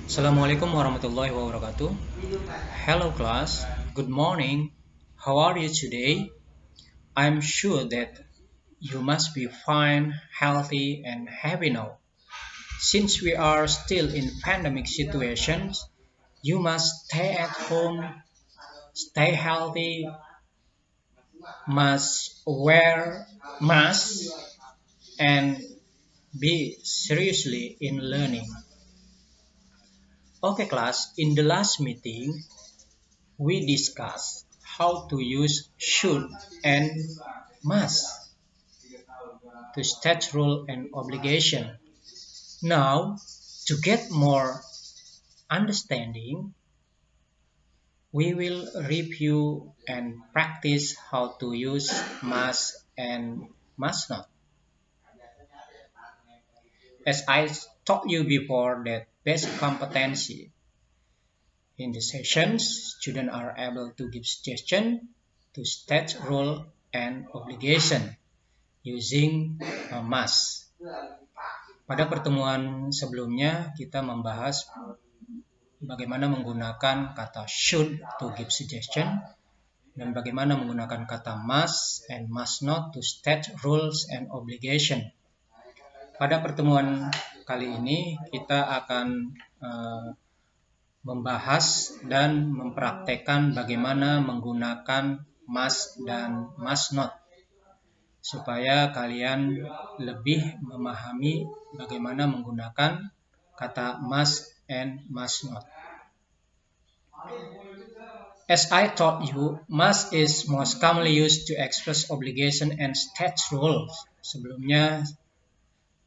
Assalamualaikum warahmatullahi wabarakatuh. Hello class, good morning. How are you today? I'm sure that you must be fine, healthy, and happy now. Since we are still in pandemic situations, you must stay at home, stay healthy, must wear masks, and be seriously in learning. Okay class, in the last meeting, we discussed how to use should and must to state rule and obligation. Now, to get more understanding, we will review and practice how to use must and must not. As I taught you before that basic competency in the sessions, students are able to give suggestion to state rule and obligation using must. Pada pertemuan sebelumnya kita membahas bagaimana menggunakan kata should to give suggestion dan bagaimana menggunakan kata must and must not to state rules and obligation. Pada pertemuan kali ini kita akan membahas dan mempraktekkan bagaimana menggunakan must dan must not supaya kalian lebih memahami bagaimana menggunakan kata must and must not. As I taught you, must is most commonly used to express obligation and state rules. Sebelumnya,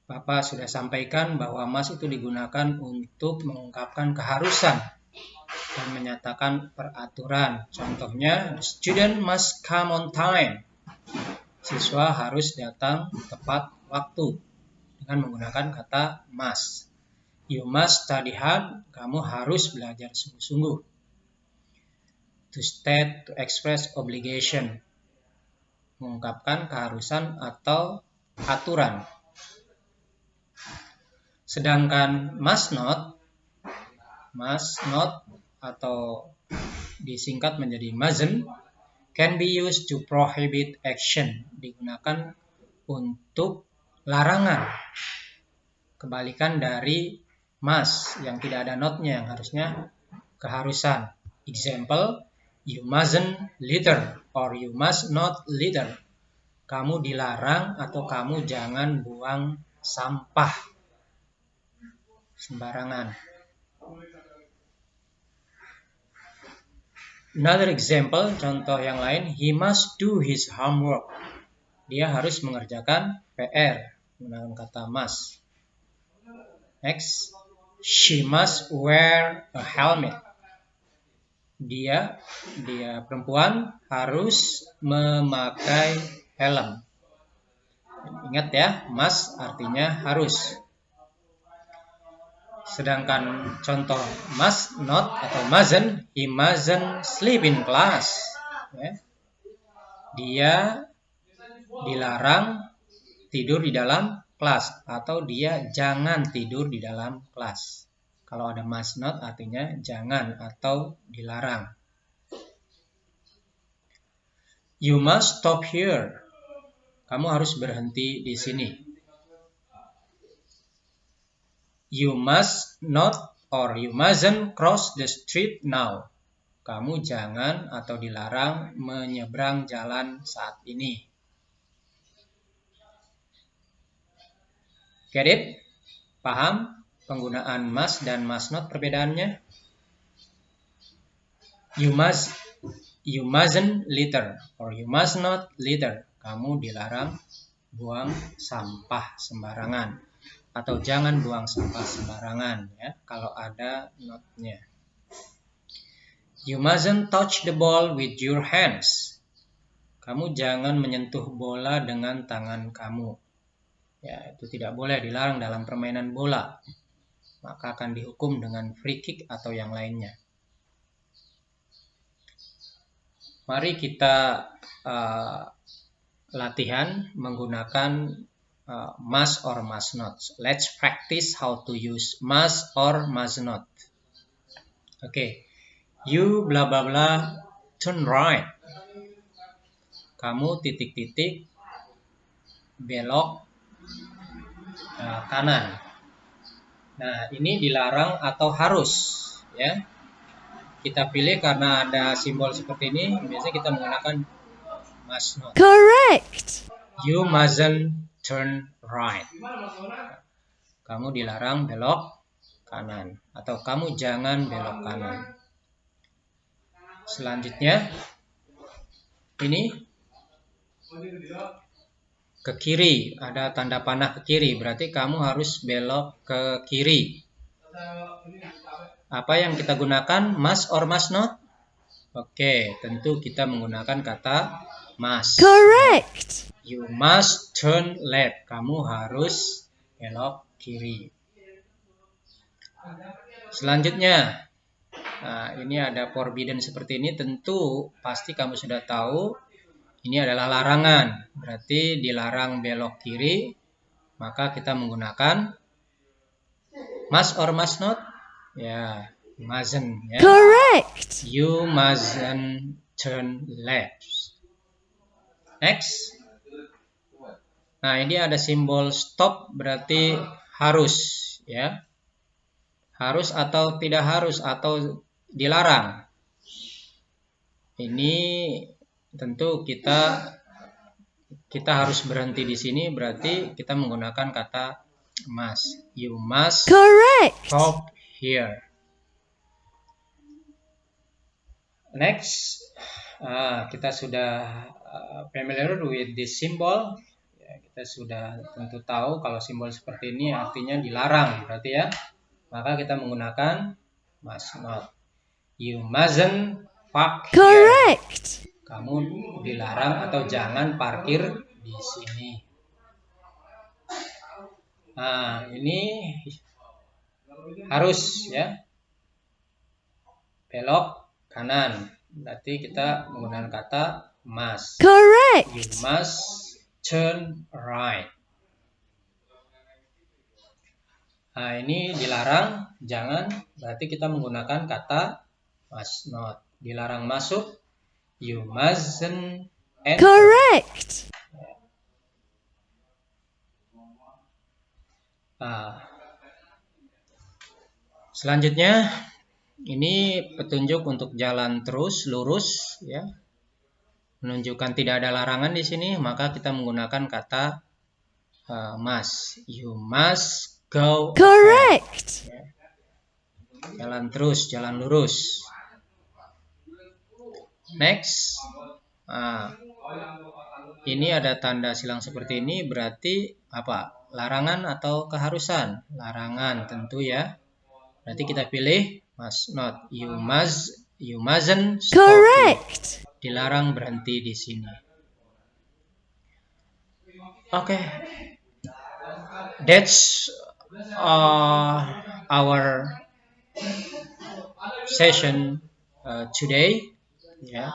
Bapak sudah sampaikan bahwa must itu digunakan untuk mengungkapkan keharusan dan menyatakan peraturan. Contohnya, the student must come on time. Siswa harus datang tepat waktu dengan menggunakan kata must. You must study hard, kamu harus belajar sungguh-sungguh. To state, to express obligation, mengungkapkan keharusan atau aturan. Sedangkan must not atau disingkat menjadi mustn't, can be used to prohibit action, digunakan untuk larangan. Kebalikan dari must yang tidak ada not-nya, yang harusnya keharusan. Example, you mustn't litter or you must not litter. Kamu dilarang atau kamu jangan buang sampah sembarangan. Another example, contoh yang lain, he must do his homework. Dia harus mengerjakan PR, menggunakan kata must. Next, she must wear a helmet. Dia perempuan harus memakai helm. Ingat ya, must artinya harus. Sedangkan contoh must not atau mustn't, he mustn't sleep in class. Dia dilarang tidur di dalam kelas atau dia jangan tidur di dalam kelas. Kalau ada must not artinya jangan atau dilarang. You must stop here. Kamu harus berhenti di sini. You must not or you mustn't cross the street now. Kamu jangan atau dilarang menyeberang jalan saat ini. Get it? Paham penggunaan must dan must not perbedaannya? You mustn't litter or you must not litter. Kamu dilarang buang sampah sembarangan atau jangan buang sampah sembarangan ya kalau ada not-nya. You mustn't touch the ball with your hands. Kamu jangan menyentuh bola dengan tangan kamu. Ya, itu tidak boleh, dilarang dalam permainan bola. Maka akan dihukum dengan free kick atau yang lainnya. Mari kita latihan menggunakan must or must not. Let's practice how to use must or must not. Oke. You bla bla bla turn right. Kamu titik-titik belok kanan. Nah, ini dilarang atau harus, ya. Kita pilih karena ada simbol seperti ini, biasanya kita menggunakan must not. Correct. You mustn't turn right. Kamu dilarang belok kanan atau kamu jangan belok kanan. Selanjutnya ini ke kiri, ada tanda panah ke kiri, berarti kamu harus belok ke kiri. Apa yang kita gunakan? Must or must not? Oke, tentu kita menggunakan kata must. Correct. You must turn left. Kamu harus belok kiri. Selanjutnya, nah, ini ada forbidden seperti ini. Tentu pasti kamu sudah tahu ini adalah larangan. Berarti dilarang belok kiri. Maka kita menggunakan must or must not? Ya, mustn't. Ya. Correct. You mustn't turn left. Next. Nah, ini ada simbol stop, berarti harus, ya. Harus atau tidak harus atau dilarang. Ini tentu kita harus berhenti di sini, berarti kita menggunakan kata must. You must Correct. stop here. Next, kita sudah familiar with this symbol. Ya, kita sudah tentu tahu kalau simbol seperti ini artinya dilarang, berarti ya. Maka kita menggunakan must not. You mustn't park here. Correct. Kamu dilarang atau jangan parkir di sini. Nah, ini harus, ya. Belok kanan. Berarti kita menggunakan kata must. Correct. You must turn right. Nah, ini dilarang, jangan. Berarti kita menggunakan kata must not. Dilarang masuk. You mustn't enter. Correct. Selanjutnya, ini petunjuk untuk jalan terus, lurus, ya. Menunjukkan tidak ada larangan di sini, maka kita menggunakan kata must. You must go Correct. ahead. Ya. Jalan terus, jalan lurus. Next. Ini ada tanda silang seperti ini, berarti apa? Larangan atau keharusan? Larangan tentu, ya. Berarti kita pilih must not. You mustn't stop Correct. here. Dilarang berhenti di sini. Oke. That's our session today. Yeah.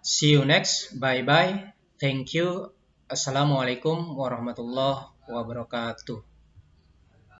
See you next. Bye bye. Thank you. Assalamualaikum warahmatullahi wabarakatuh.